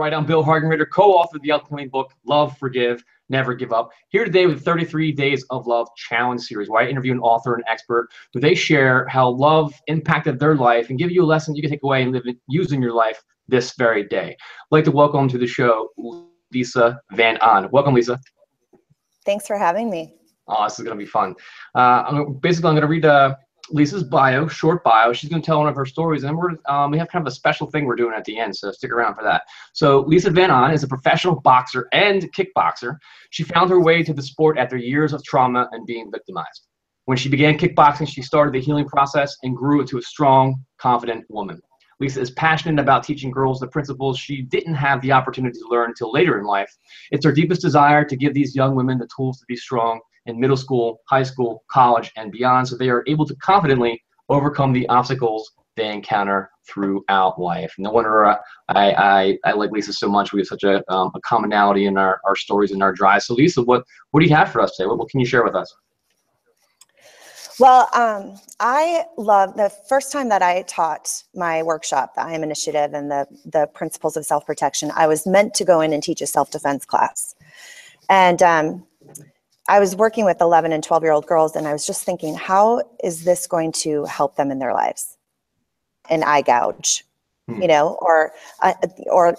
right, I'm Bill Hargenritter, co-author of the upcoming book, Love, Forgive, Never Give Up. Here today with 33 Days of Love Challenge series, where I interview an author and expert who they share how love impacted their life and give you a lesson you can take away and live it, use in your life this very day. I'd like to welcome to the show, Lisa Van Ahn. Welcome, Lisa. Thanks for having me. Oh, this is going to be fun. I'm going to read Lisa's bio, short bio. She's going to tell one of her stories, and then we have kind of a special thing we're doing at the end, so stick around for that. So Lisa Van Ahn is a professional boxer and kickboxer. She found her way to the sport after years of trauma and being victimized. When she began kickboxing, she started the healing process and grew into a strong, confident woman. Lisa is passionate about teaching girls the principles she didn't have the opportunity to learn until later in life. It's her deepest desire to give these young women the tools to be strong in middle school, high school, college, and beyond, so they are able to confidently overcome the obstacles they encounter throughout life. No wonder I like Lisa so much. We have such a commonality in our stories and our drives. So Lisa, what do you have for us today? What can you share with us? Well, I love the first time that I taught my workshop, the I Am Initiative and the principles of self-protection. I was meant to go in and teach a self-defense class. And I was working with 11 and 12-year-old girls, and I was just thinking, how is this going to help them in their lives? An eye gouge, you know, or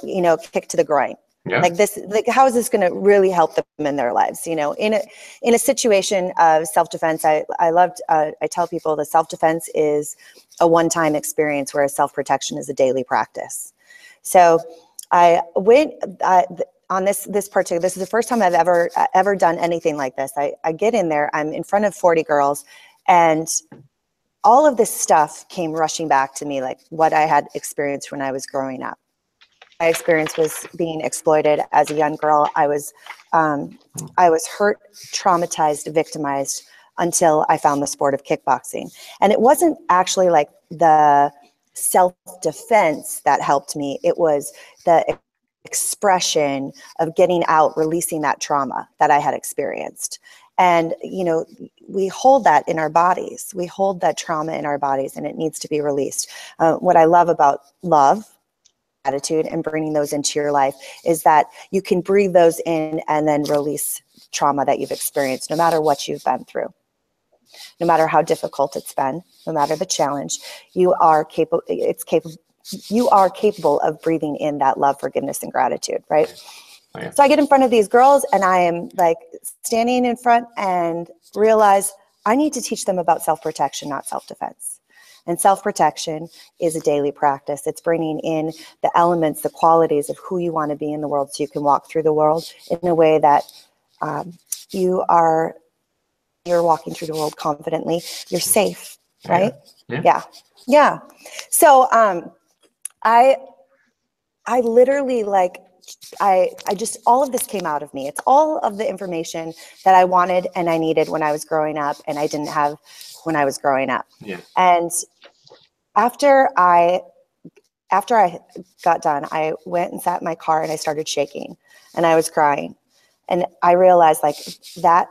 you know, kick to the groin. Yeah. Like this, like how is this going to really help them in their lives? You know, in a situation of self-defense, I tell people the self-defense is a one-time experience, whereas self-protection is a daily practice. So I went on this is the first time I've ever done anything like this. I get in there, I'm in front of 40 girls, and all of this stuff came rushing back to me, like what I had experienced when I was growing up. My experience was being exploited as a young girl. I was hurt, traumatized, victimized until I found the sport of kickboxing. And it wasn't actually like the self-defense that helped me. It was the expression of getting out, releasing that trauma that I had experienced. And, you know, we hold that in our bodies. We hold that trauma in our bodies, and it needs to be released. What I love about love, attitude, and bringing those into your life is that you can breathe those in and then release trauma that you've experienced, no matter what you've been through. No matter how difficult it's been, no matter the challenge, you are capable of breathing in that love, forgiveness, and gratitude, right? Oh, yeah. So I get in front of these girls, and I am like standing in front and realize I need to teach them about self-protection, not self-defense. And self-protection is a daily practice. It's bringing in the elements, the qualities of who you want to be in the world, so you can walk through the world in a way that you're walking through the world confidently. You're safe, right? Yeah. So I literally, like, I just, all of this came out of me. It's all of the information that I wanted and I needed when I was growing up, and I didn't have when I was growing up. Yeah. And after I got done, I went and sat in my car and I started shaking and I was crying. And I realized, like, that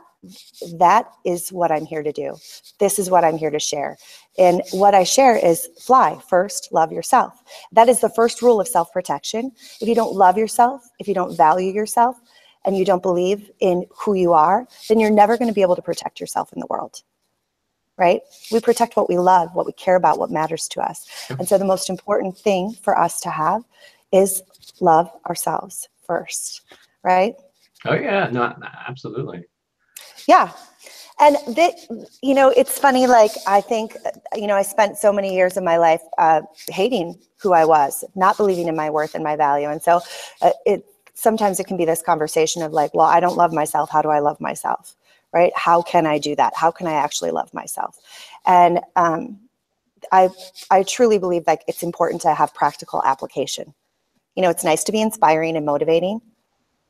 is what I'm here to do. This is what I'm here to share. And what I share is fly first, love yourself. That is the first rule of self-protection. If you don't love yourself, if you don't value yourself, and you don't believe in who you are, then you're never going to be able to protect yourself in the world. Right? We protect what we love, what we care about, what matters to us. And so the most important thing for us to have is love ourselves first, right? Oh yeah, no, absolutely. Yeah. And you know, it's funny, like, I think, you know, I spent so many years of my life hating who I was, not believing in my worth and my value. And so sometimes it can be this conversation of like, well, I don't love myself. How do I love myself? Right? How can I do that? How can I actually love myself? And I truly believe, like, it's important to have practical application. You know, it's nice to be inspiring and motivating.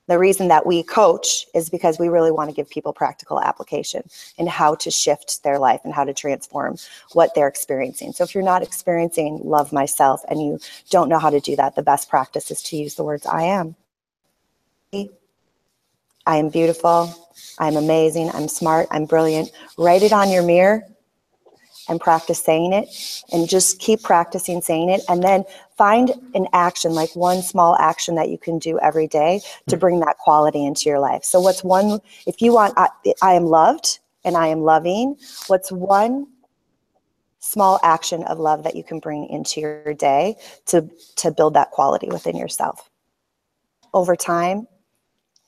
The reason that we coach is because we really want to give people practical application in how to shift their life and how to transform what they're experiencing. So if you're not experiencing love myself and you don't know how to do that, the best practice is to use the words I am. I am beautiful, I'm amazing, I'm smart, I'm brilliant. Write it on your mirror and practice saying it, and just keep practicing saying it, and then find an action, like one small action that you can do every day to bring that quality into your life. So what's one, if you want, I am loved and I am loving, what's one small action of love that you can bring into your day to build that quality within yourself? Over time,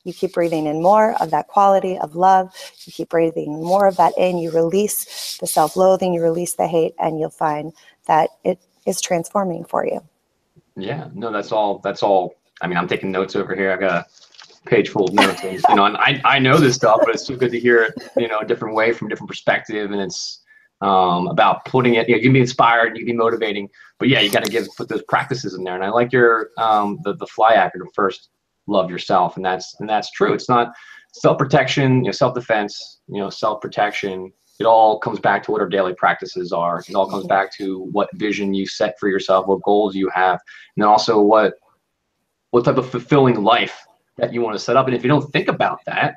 you keep breathing in more of that quality of love. You keep breathing more of that in. You release the self-loathing, you release the hate, and you'll find that it is transforming for you. Yeah, no, that's all. I mean, I'm taking notes over here. I've got a page full of notes, and and I know this stuff, but it's so good to hear it, a different way from a different perspective, and it's about putting it. You can be inspired, you can be motivating, but yeah, you got to put those practices in there. And I like your the FLY acronym. First, love yourself, and that's true. It's not self-protection, self-defense, self-protection. It all comes back to what our daily practices are. It all comes back to what vision you set for yourself, what goals you have, and then also what type of fulfilling life that you want to set up. And if you don't think about that,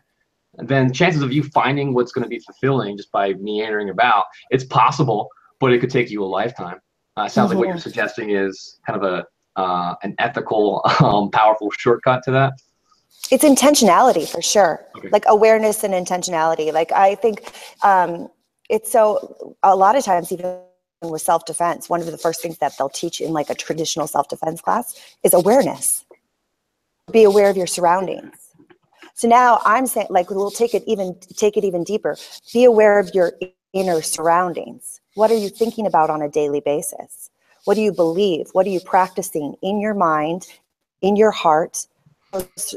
then chances of you finding what's going to be fulfilling just by meandering about, it's possible, but it could take you a lifetime. Sounds like what you're suggesting is kind of an ethical, powerful shortcut to that. It's intentionality for sure. Okay. Like awareness and intentionality. Like I think it's so, a lot of times even with self-defense, one of the first things that they'll teach in like a traditional self-defense class is awareness. Be aware of your surroundings. So now I'm saying, like, we'll take it even deeper. Be aware of your inner surroundings. What are you thinking about on a daily basis? What do you believe? What are you practicing in your mind, in your heart?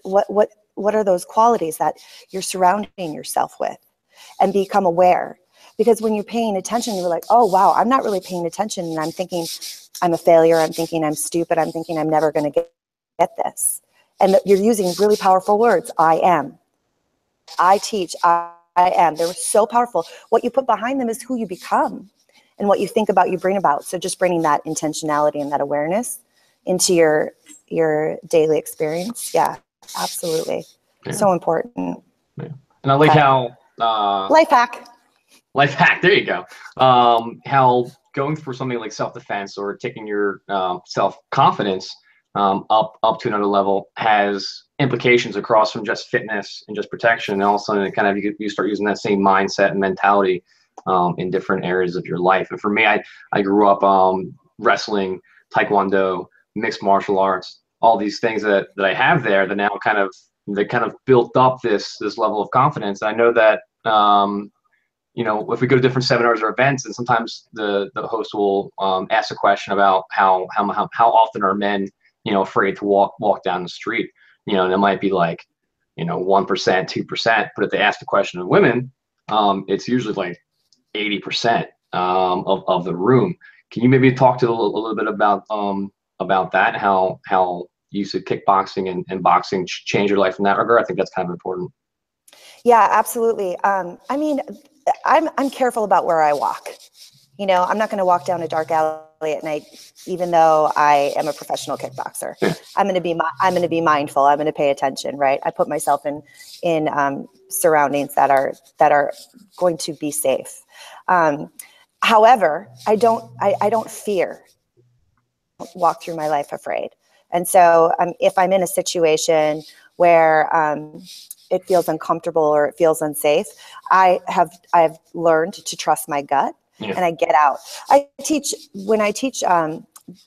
What are those qualities that you're surrounding yourself with? And become aware. Because when you're paying attention, you're like, oh, wow, I'm not really paying attention. And I'm thinking I'm a failure. I'm thinking I'm stupid. I'm thinking I'm never going to get this. And you're using really powerful words. I am. I teach. I am. They're so powerful. What you put behind them is who you become. And what you think about, you bring about. So just bringing that intentionality and that awareness into your daily experience. Yeah, absolutely. Yeah. So important. Yeah. And I like how... life hack. Life hack. There you go. How going for something like self-defense or taking your self-confidence up to another level has implications across from just fitness and just protection. And also it kind of you start using that same mindset and mentality in different areas of your life. And for me, I grew up wrestling, taekwondo, mixed martial arts, all these things that I have there that now kind of built up this level of confidence. And I know that if we go to different seminars or events, and sometimes the host will ask a question about how often are men afraid to walk down the street, and it might be like 1%, 2%, but if they ask the question of women, it's usually like 80% of the room. Can you maybe talk to a little bit about that, how use of kickboxing and boxing change your life in that regard? I think that's kind of important. Yeah, absolutely. I mean, I'm careful about where I walk. I'm not going to walk down a dark alley at night, even though I am a professional kickboxer. Yeah. I'm going to be mindful. I'm going to pay attention, right? I put myself in surroundings that are going to be safe. However, I don't fear. Walk through my life afraid. And so if I'm in a situation where it feels uncomfortable or it feels unsafe, I've learned to trust my gut. Yeah. And I get out. When I teach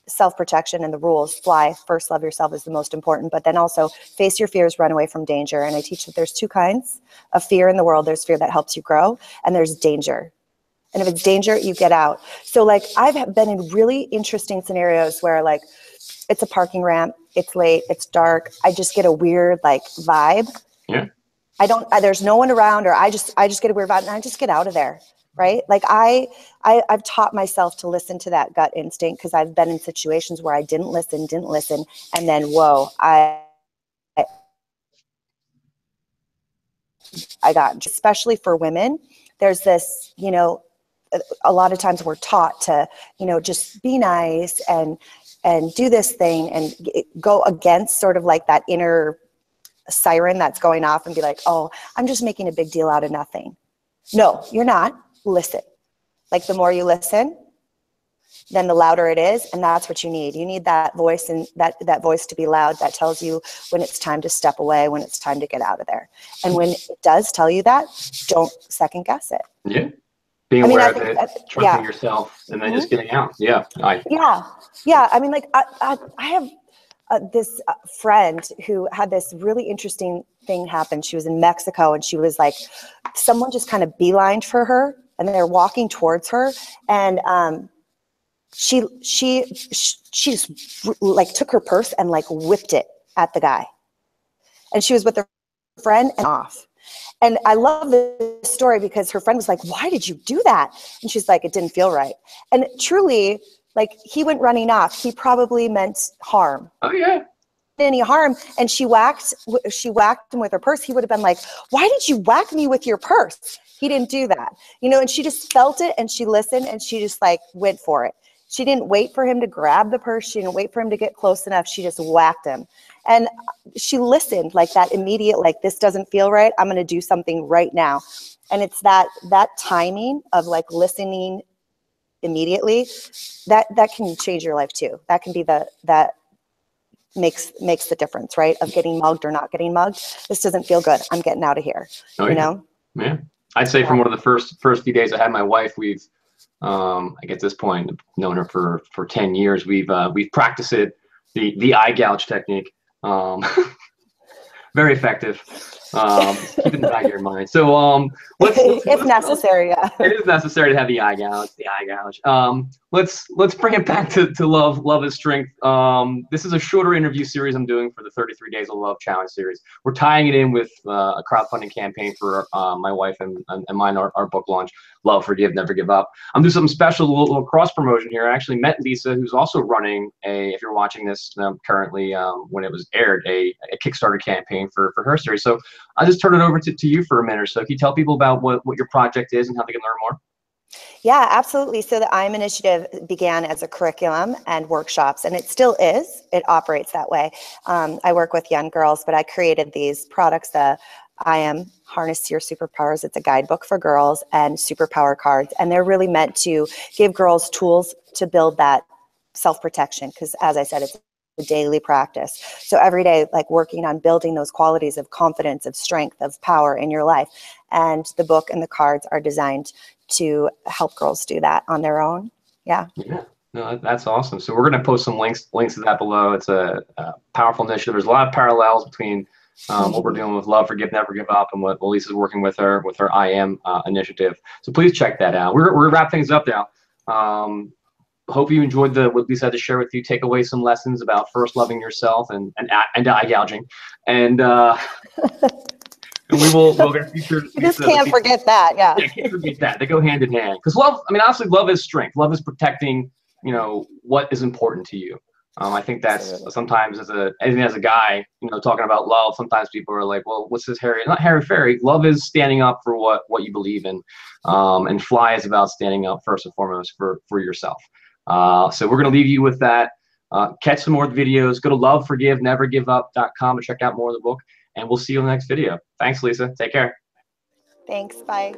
self-protection and the rules, FLY, first love yourself is the most important, but then also face your fears, run away from danger. And I teach that there's two kinds of fear in the world. There's fear that helps you grow, and there's danger. And if it's danger, you get out. So like I've been in really interesting scenarios where like it's a parking ramp, it's late, it's dark. I just get a weird like vibe. Yeah. There's no one around, or I just get a weird vibe and I just get out of there. Right? Like I've taught myself to listen to that gut instinct, because I've been in situations where I didn't listen. And then, whoa, I got, especially for women, there's this, a lot of times we're taught to, just be nice and do this thing and go against sort of like that inner siren that's going off and be like, oh, I'm just making a big deal out of nothing. No, you're not. Listen. Like the more you listen, then the louder it is, and that's what you need. You need that voice, and that voice to be loud that tells you when it's time to step away, when it's time to get out of there. And when it does tell you that, don't second guess it. Yeah. Being aware of it, trusting yourself, and then just getting out. Yeah. Yeah. I mean, like I have this friend who had this really interesting thing happen. She was in Mexico, and she was like, someone just kind of beelined for her, and they're walking towards her, and she just like took her purse and like whipped it at the guy, and she was with her friend and off. And I love this story because her friend was like, why did you do that? And she's like, it didn't feel right. And truly, like, he went running off. He probably meant harm. Oh yeah. Any harm. And she whacked him with her purse. He would have been like, why did you whack me with your purse? He didn't do that, you know. And she just felt it, and she listened, and she just like went for it. She didn't wait for him to grab the purse. She didn't wait for him to get close enough. She just whacked him. And she listened, like that immediate, like, this doesn't feel right. I'm going to do something right now. And it's that timing of like listening immediately that can change your life too. That can be that makes the difference, right? Of getting mugged or not getting mugged. This doesn't feel good. I'm getting out of here. Oh, you know? Yeah. I'd say from one of the first few days I had my wife, we've I get this point, I've known her for 10 years. We've practiced it, the eye gouge technique. Very effective. Keep it in the back of your mind. So let's if necessary, yeah. It is necessary to have the eye gouge. Let's bring it back to love. Love is strength. This is a shorter interview series I'm doing for the 33 Days of Love Challenge series. We're tying it in with a crowdfunding campaign for my wife and mine, our book launch, Love, Forgive, Never Give Up. I'm doing something special, a little cross promotion here. I actually met Lisa, who's also running if you're watching this currently when it was aired, a Kickstarter campaign for her series. So I'll just turn it over to you for a minute or so. Can you tell people about what your project is and how they can learn more? Yeah, absolutely. So the I'm Initiative began as a curriculum and workshops, and it still is. It operates that way. I work with young girls, but I created these products, the I Am Harness Your Superpowers. It's a guidebook for girls, and superpower cards. And they're really meant to give girls tools to build that self-protection, because as I said, it's a daily practice. So every day, like working on building those qualities of confidence, of strength, of power in your life. And the book and the cards are designed to help girls do that on their own. Yeah. No, that's awesome. So we're going to post some links to that below. It's a powerful initiative. There's a lot of parallels between what we're doing with Love, Forgive, Never Give Up, and what Lisa's working with her I Am initiative. So please check that out. We're going to wrap things up now. Hope you enjoyed what Lisa had to share with you. Take away some lessons about first loving yourself and eye gouging. And and we'll get featured. You just can't forget that. Yeah. Yeah, can't forget that. They go hand in hand. Because love, I mean, honestly, love is strength. Love is protecting, what is important to you. I think that's sometimes as a guy, talking about love, sometimes people are like, well, what's this not Harry Fairy. Love is standing up for what you believe in. And Fly is about standing up first and foremost for yourself. So we're going to leave you with that. Catch some more videos. Go to loveforgivenevergiveup.com and check out more of the book. And we'll see you in the next video. Thanks, Lisa. Take care. Thanks. Bye.